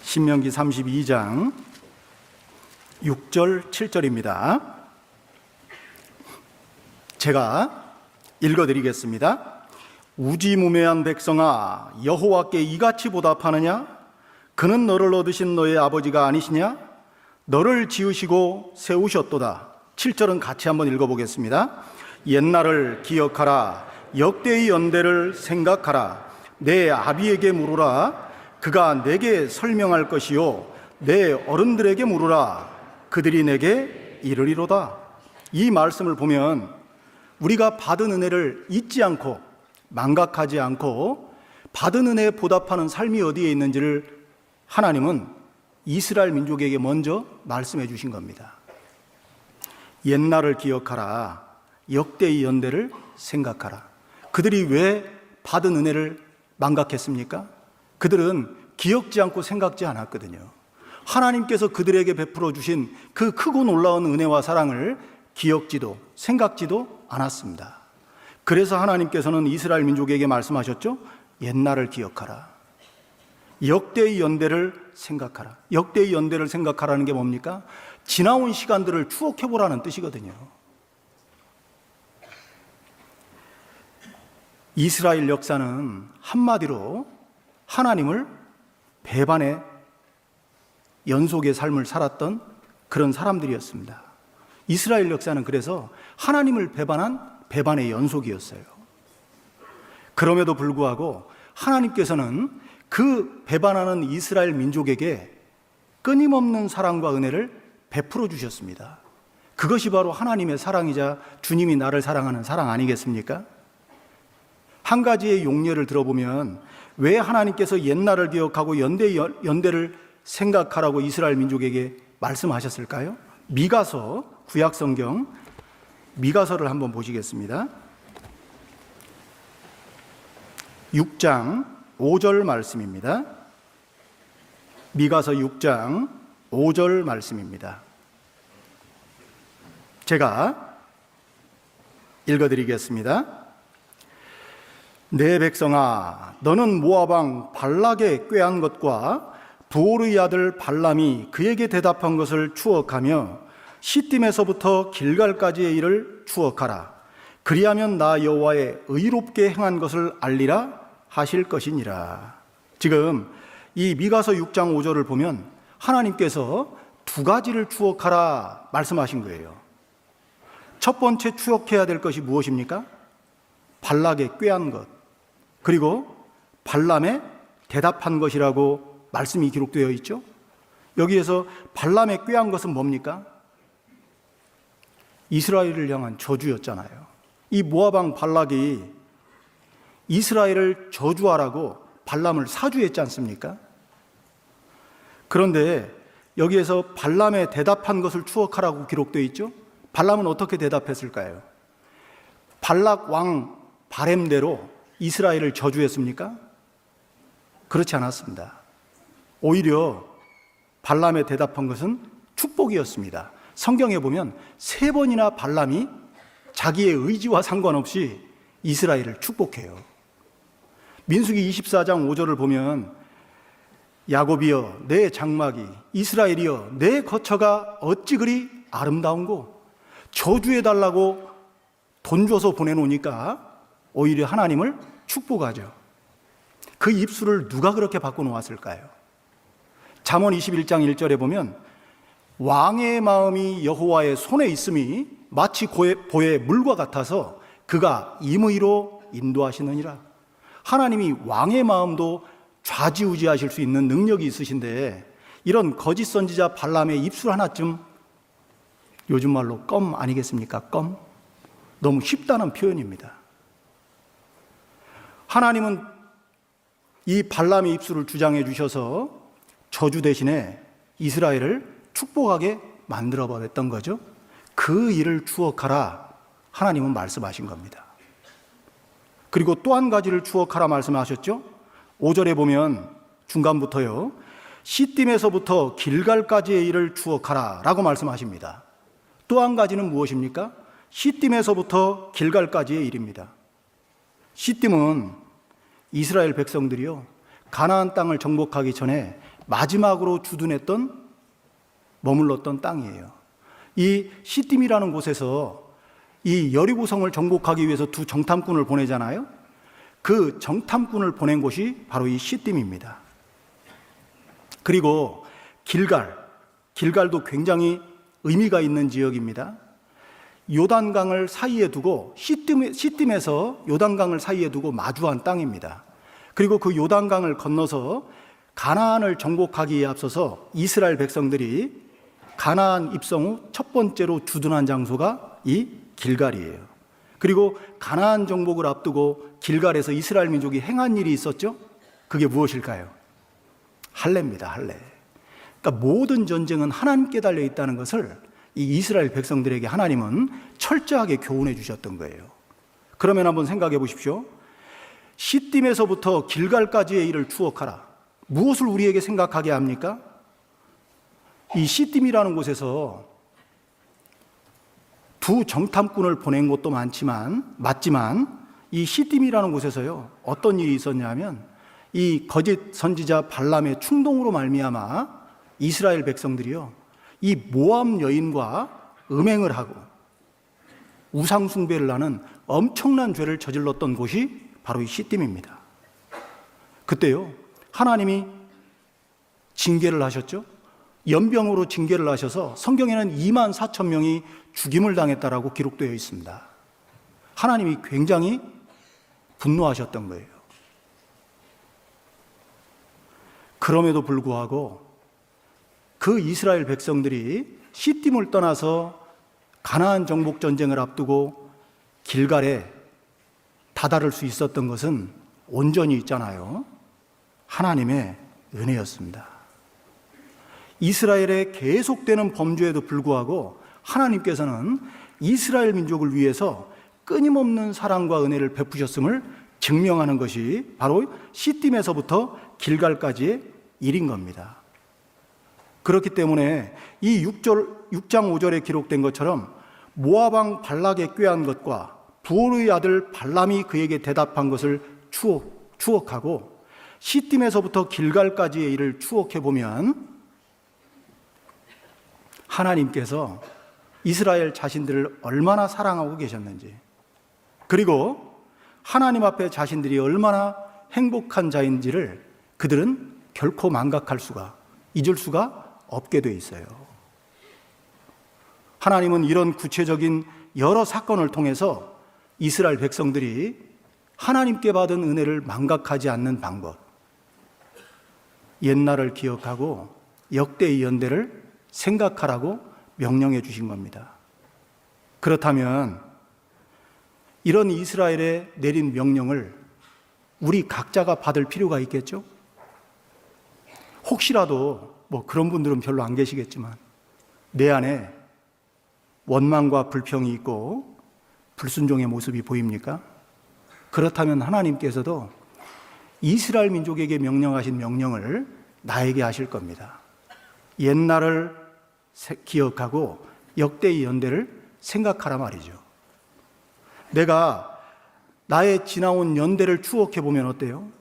신명기 32장 6절 7절입니다. 제가 읽어드리겠습니다. 우지무매한 백성아, 여호와께 이같이 보답하느냐? 그는 너를 얻으신 너의 아버지가 아니시냐? 너를 지으시고 세우셨도다. 7절은 같이 한번 읽어보겠습니다. 옛날을 기억하라. 역대의 연대를 생각하라. 내 아비에게 물으라. 그가 내게 설명할 것이요 내 어른들에게 물으라. 그들이 내게 이르리로다. 이 말씀을 보면 우리가 받은 은혜를 잊지 않고 망각하지 않고 받은 은혜에 보답하는 삶이 어디에 있는지를 하나님은 이스라엘 민족에게 먼저 말씀해 주신 겁니다. 옛날을 기억하라. 역대의 연대를 생각하라. 그들이 왜 받은 은혜를 망각했습니까? 그들은 기억지 않고 생각지 않았거든요. 하나님께서 그들에게 베풀어 주신 그 크고 놀라운 은혜와 사랑을 기억지도 생각지도 않았습니다. 그래서 하나님께서는 이스라엘 민족에게 말씀하셨죠. 옛날을 기억하라. 역대의 연대를 생각하라. 역대의 연대를 생각하라는 게 뭡니까? 지나온 시간들을 추억해보라는 뜻이거든요. 이스라엘 역사는 한마디로 하나님을 배반의 연속의 삶을 살았던 그런 사람들이었습니다. 이스라엘 역사는 그래서 하나님을 배반한 배반의 연속이었어요. 그럼에도 불구하고 하나님께서는 그 배반하는 이스라엘 민족에게 끊임없는 사랑과 은혜를 베풀어 주셨습니다. 그것이 바로 하나님의 사랑이자 주님이 나를 사랑하는 사랑 아니겠습니까? 한 가지의 용례를 들어보면 왜 하나님께서 옛날을 기억하고 연대를 생각하라고 이스라엘 민족에게 말씀하셨을까요? 미가서, 구약성경 미가서를 한번 보시겠습니다. 6장 5절 말씀입니다. 미가서 6장 5절 말씀입니다. 제가 읽어드리겠습니다. 내 백성아, 너는 모압 왕 발락의 꾀한 것과 부오르의 아들 발람이 그에게 대답한 것을 추억하며 시딤에서부터 길갈까지의 일을 추억하라. 그리하면 나 여호와의 의롭게 행한 것을 알리라 하실 것이니라. 지금 이 미가서 6장 5절을 보면 하나님께서 두 가지를 추억하라 말씀하신 거예요. 첫 번째 추억해야 될 것이 무엇입니까? 발락의 꾀한 것, 그리고 발람의 대답한 것이라고 말씀이 기록되어 있죠. 여기에서 발람의 꾀한 것은 뭡니까? 이스라엘을 향한 저주였잖아요. 이 모압 왕 발락이 이스라엘을 저주하라고 발람을 사주했지 않습니까? 그런데 여기에서 발람의 대답한 것을 추억하라고 기록되어 있죠. 발람은 어떻게 대답했을까요? 발락 왕 바램대로 이스라엘을 저주했습니까? 그렇지 않았습니다. 오히려 발람의 대답한 것은 축복이었습니다. 성경에 보면 3번이나 발람이 자기의 의지와 상관없이 이스라엘을 축복해요. 민수기 24장 5절을 보면 야곱이여 내 장막이, 이스라엘이여 내 거처가 어찌 그리 아름다운고, 저주해달라고 돈 줘서 보내놓으니까 오히려 하나님을 축복하죠. 그 입술을 누가 그렇게 바꿔놓았을까요? 잠언 21장 1절에 보면 왕의 마음이 여호와의 손에 있음이 마치 보의 물과 같아서 그가 임의로 인도하시느니라. 하나님이 왕의 마음도 좌지우지하실 수 있는 능력이 있으신데 이런 거짓 선지자 발람의 입술 하나쯤, 요즘 말로 껌 아니겠습니까? 껌? 너무 쉽다는 표현입니다. 하나님은 이 발람의 입술을 주장해 주셔서 저주 대신에 이스라엘을 축복하게 만들어 버렸던 거죠. 그 일을 추억하라 하나님은 말씀하신 겁니다. 그리고 또 한 가지를 추억하라 말씀하셨죠. 5절에 보면 중간부터요, 시딤에서부터 길갈까지의 일을 추억하라 라고 말씀하십니다. 또 한 가지는 무엇입니까? 시딤에서부터 길갈까지의 일입니다. 시딤은 이스라엘 백성들이요, 가나안 땅을 정복하기 전에 마지막으로 주둔했던 머물렀던 땅이에요. 이 시딤이라는 곳에서 이 여리고성을 정복하기 위해서 두 정탐꾼을 보내잖아요. 그 정탐꾼을 보낸 곳이 바로 이 시딤입니다. 그리고 길갈도 굉장히 의미가 있는 지역입니다. 요단강을 사이에 두고 시딤에서 요단강을 사이에 두고 마주한 땅입니다. 그리고 그 요단강을 건너서 가나안을 정복하기에 앞서서 이스라엘 백성들이 가나안 입성 후 첫 번째로 주둔한 장소가 이 길갈이에요. 그리고 가나안 정복을 앞두고 길갈에서 이스라엘 민족이 행한 일이 있었죠. 그게 무엇일까요? 할례입니다. 할례. 그러니까 모든 전쟁은 하나님께 달려 있다는 것을 이 이스라엘 백성들에게 하나님은 철저하게 교훈해 주셨던 거예요. 그러면 한번 생각해 보십시오. 시딤에서부터 길갈까지의 일을 추억하라. 무엇을 우리에게 생각하게 합니까? 이 시딤이라는 곳에서 두 정탐꾼을 보낸 것도 맞지만 이 시딤이라는 곳에서요, 어떤 일이 있었냐면 이 거짓 선지자 발람의 충동으로 말미암아 이스라엘 백성들이요, 이 모압 여인과 음행을 하고 우상 숭배를 하는 엄청난 죄를 저질렀던 곳이 바로 이 시딤입니다. 그때요, 하나님이 징계를 하셨죠. 연병으로 징계를 하셔서 성경에는 2만 4천 명이 죽임을 당했다라고 기록되어 있습니다. 하나님이 굉장히 분노하셨던 거예요. 그럼에도 불구하고 그 이스라엘 백성들이 시딤을 떠나서 가나안 정복 전쟁을 앞두고 길갈에 다다를 수 있었던 것은 온전히 있잖아요. 하나님의 은혜였습니다. 이스라엘의 계속되는 범죄에도 불구하고 하나님께서는 이스라엘 민족을 위해서 끊임없는 사랑과 은혜를 베푸셨음을 증명하는 것이 바로 시딤에서부터 길갈까지의 일인 겁니다. 그렇기 때문에 이 6장 5절에 기록된 것처럼 모압 왕 발락의 꾀한 것과 부올의 아들 발람이 그에게 대답한 것을 추억하고 시딤에서부터 길갈까지의 일을 추억해 보면 하나님께서 이스라엘 자신들을 얼마나 사랑하고 계셨는지, 그리고 하나님 앞에 자신들이 얼마나 행복한 자인지를 그들은 결코 잊을 수가 없게 돼 있어요. 하나님은 이런 구체적인 여러 사건을 통해서 이스라엘 백성들이 하나님께 받은 은혜를 망각하지 않는 방법, 옛날을 기억하고 역대의 연대를 생각하라고 명령해 주신 겁니다. 그렇다면 이런 이스라엘에 내린 명령을 우리 각자가 받을 필요가 있겠죠? 혹시라도 그런 분들은 별로 안 계시겠지만 내 안에 원망과 불평이 있고 불순종의 모습이 보입니까? 그렇다면 하나님께서도 이스라엘 민족에게 명령하신 명령을 나에게 하실 겁니다. 옛날을 기억하고 역대의 연대를 생각하라 말이죠. 내가 나의 지나온 연대를 추억해 보면 어때요?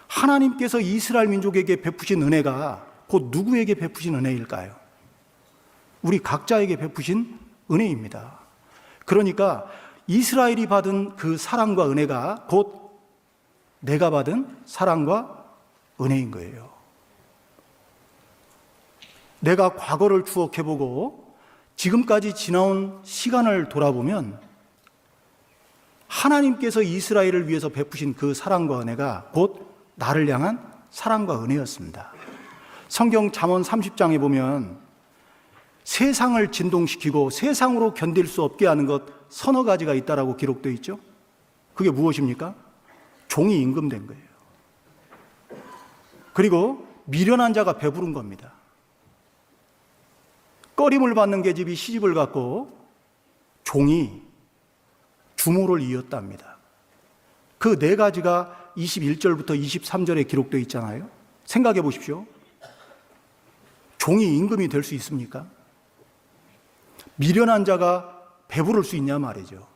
하나님께서 이스라엘 민족에게 베푸신 은혜가 곧 누구에게 베푸신 은혜일까요? 우리 각자에게 베푸신 은혜입니다. 그러니까 이스라엘이 받은 그 사랑과 은혜가 곧 내가 받은 사랑과 은혜인 거예요. 내가 과거를 추억해보고 지금까지 지나온 시간을 돌아보면 하나님께서 이스라엘을 위해서 베푸신 그 사랑과 은혜가 곧 나를 향한 사랑과 은혜였습니다. 성경 잠언 30장에 보면 세상을 진동시키고 세상으로 견딜 수 없게 하는 것 서너 가지가 있다라고 기록되어 있죠. 그게 무엇입니까? 종이 임금된 거예요. 그리고 미련한 자가 배부른 겁니다. 꺼림을 받는 계집이 시집을 갖고 종이 주모를 이었답니다. 그 네 가지가 21절부터 23절에 기록되어 있잖아요. 생각해 보십시오. 종이 임금이 될 수 있습니까? 미련한 자가 배부를 수 있냐 말이죠.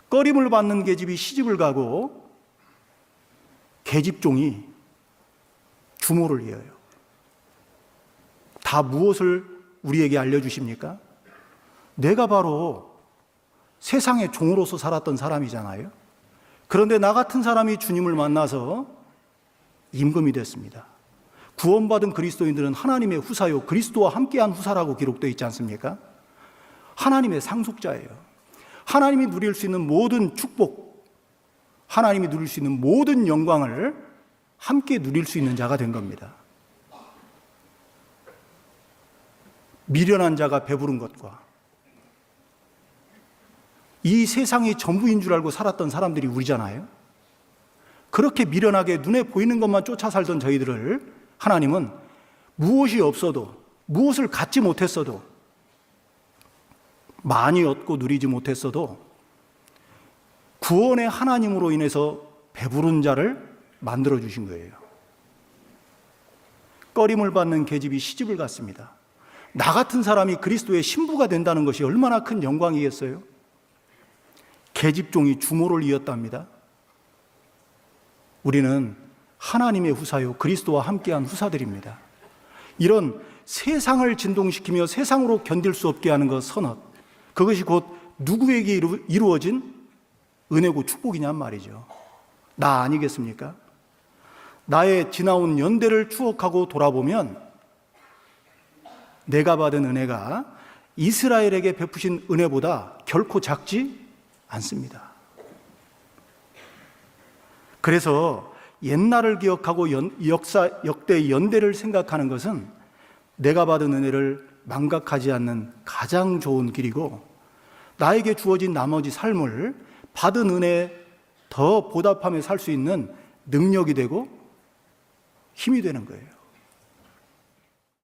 꺼림을 받는 계집이 시집을 가고 계집종이 부모를 위하여. 다 무엇을 우리에게 알려주십니까? 내가 바로 세상의 종으로서 살았던 사람이잖아요. 그런데 나 같은 사람이 주님을 만나서 임금이 됐습니다. 구원받은 그리스도인들은 하나님의 후사요 그리스도와 함께한 후사라고 기록되어 있지 않습니까? 하나님의 상속자예요. 하나님이 누릴 수 있는 모든 축복, 하나님이 누릴 수 있는 모든 영광을 함께 누릴 수 있는 자가 된 겁니다. 미련한 자가 배부른 것과 이 세상이 전부인 줄 알고 살았던 사람들이 우리잖아요. 그렇게 미련하게 눈에 보이는 것만 쫓아 살던 저희들을 하나님은 무엇이 없어도, 무엇을 갖지 못했어도, 많이 얻고 누리지 못했어도 구원의 하나님으로 인해서 배부른 자를 만들어 주신 거예요. 꺼림을 받는 계집이 시집을 갔습니다. 나 같은 사람이 그리스도의 신부가 된다는 것이 얼마나 큰 영광이겠어요? 계집종이 주모를 이었답니다. 우리는 하나님의 후사요 그리스도와 함께한 후사들입니다. 이런 세상을 진동시키며 세상으로 견딜 수 없게 하는 것 선언, 그것이 곧 누구에게 이루어진 은혜고 축복이냔 말이죠. 나 아니겠습니까? 나의 지나온 연대를 추억하고 돌아보면 내가 받은 은혜가 이스라엘에게 베푸신 은혜보다 결코 작지 않습니다. 그래서 옛날을 기억하고 역대 연대를 생각하는 것은 내가 받은 은혜를 망각하지 않는 가장 좋은 길이고, 나에게 주어진 나머지 삶을 받은 은혜에 더 보답하며 살 수 있는 능력이 되고 힘이 되는 거예요.